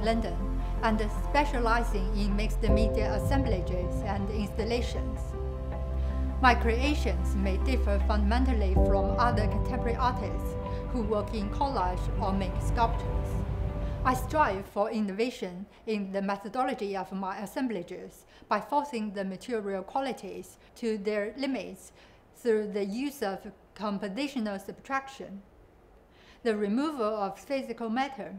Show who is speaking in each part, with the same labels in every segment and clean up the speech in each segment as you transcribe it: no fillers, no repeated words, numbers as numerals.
Speaker 1: in London and specializing in mixed media assemblages and installations. My creations may differ fundamentally from other contemporary artists who work in collage or make sculptures. I strive for innovation in the methodology of my assemblages by forcing the material qualities to their limits through the use of compositional subtraction, the removal of physical matter.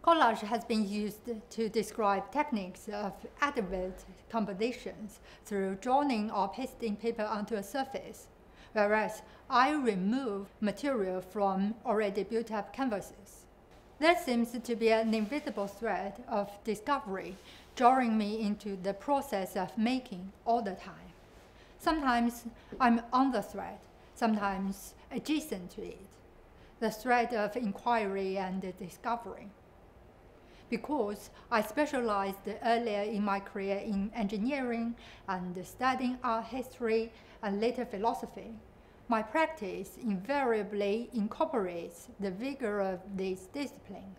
Speaker 1: Collage has been used to describe techniques of adamant compositions through drawing or pasting paper onto a surface, whereas I remove material from already built-up canvases. There seems to be an invisible thread of discovery drawing me into the process of making all the time. Sometimes I'm on the thread, sometimes adjacent to it, the thread of inquiry and discovery. Because I specialized earlier in my career in engineering and studying art history and later philosophy, my practice invariably incorporates the vigor of these disciplines.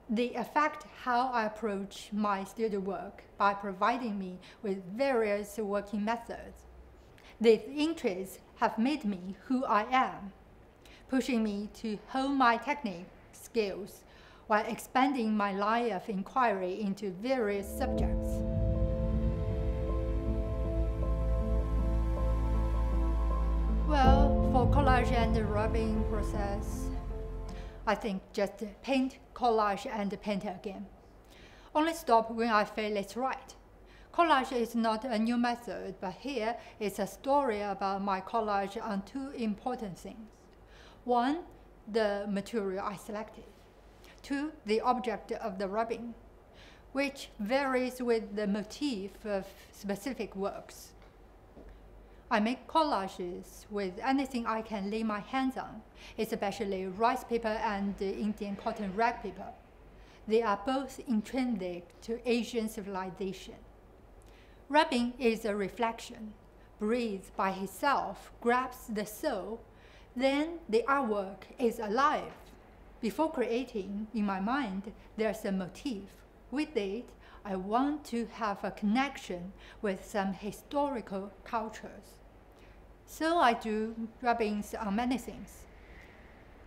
Speaker 1: They affect how I approach my studio work by providing me with various working methods. These interests have made me who I am, pushing me to hone my technique skills while expanding my line of inquiry into various subjects. Well, for collage and rubbing process, I think just paint, collage, and paint again. Only stop when I feel it's right. Collage is not a new method, but here is a story about my collage on two important things. One, the material I selected. Two, the object of the rubbing, which varies with the motif of specific works. I make collages with anything I can lay my hands on, especially rice paper and Indian cotton rag paper. They are both intrinsic to Asian civilization. Rubbing is a reflection, breathes by itself, grabs the soul, then the artwork is alive. Before creating, in my mind, there's a motif. With it, I want to have a connection with some historical cultures. So I do rubbings on many things.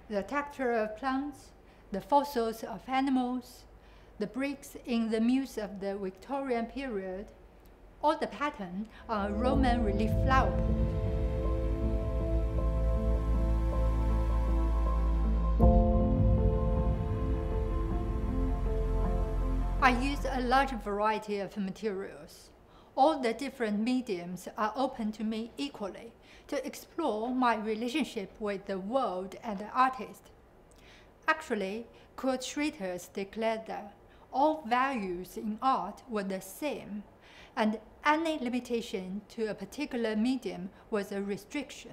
Speaker 1: The texture of plants, the fossils of animals, the bricks in the mews of the Victorian period, or the pattern on a Roman relief flower pot. I use a large variety of materials. All the different mediums are open to me equally to explore my relationship with the world and the artist. Actually, Kurt Schwitters declared that all values in art were the same, and any limitation to a particular medium was a restriction.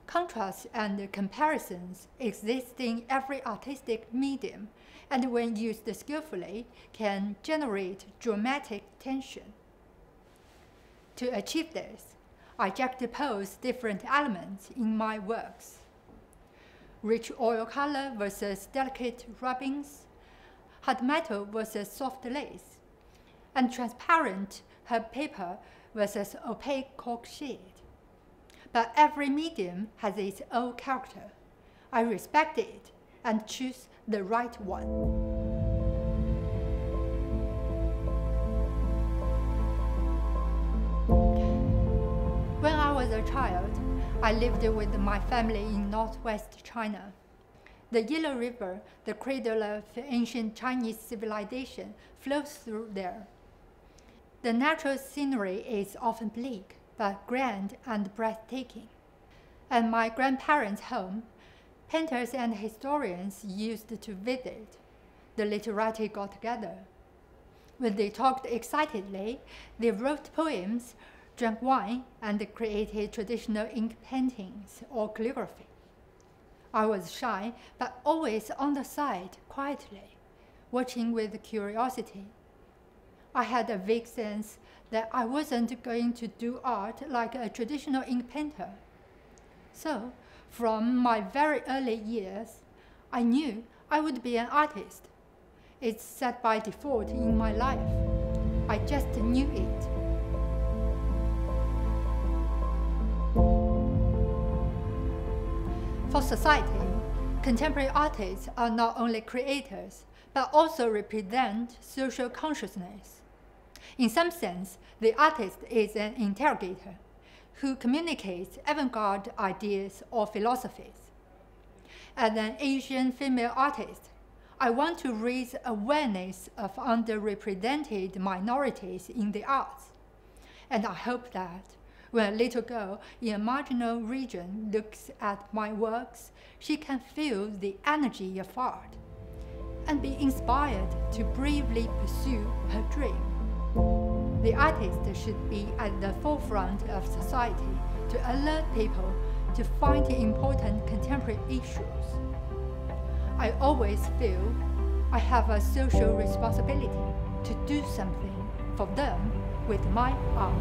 Speaker 1: Contrasts and comparisons exist in every artistic medium, and when used skillfully, can generate dramatic tension. To achieve this, I juxtapose different elements in my works. Rich oil color versus delicate rubbings, hard metal versus soft lace, and transparent herb paper versus opaque cork sheet. But every medium has its own character. I respect it and choose the right one. When I was a child, I lived with my family in northwest China. The Yellow River, the cradle of ancient Chinese civilization, flows through there. The natural scenery is often bleak, but grand and breathtaking. At my grandparents' home, painters and historians used to visit. The literati got together. When they talked excitedly, they wrote poems, drank wine, and created traditional ink paintings or calligraphy. I was shy, but always on the side, quietly, watching with curiosity. I had a vague sense that I wasn't going to do art like a traditional ink painter. So, from my very early years, I knew I would be an artist. It's set by default in my life. I just knew it. For society, contemporary artists are not only creators, but also represent social consciousness. In some sense, the artist is an interrogator who communicates avant-garde ideas or philosophies. As an Asian female artist, I want to raise awareness of underrepresented minorities in the arts. And I hope that when a little girl in a marginal region looks at my works, she can feel the energy of art and be inspired to bravely pursue her dream. The artist should be at the forefront of society to alert people to find important contemporary issues. I always feel I have a social responsibility to do something for them with my art.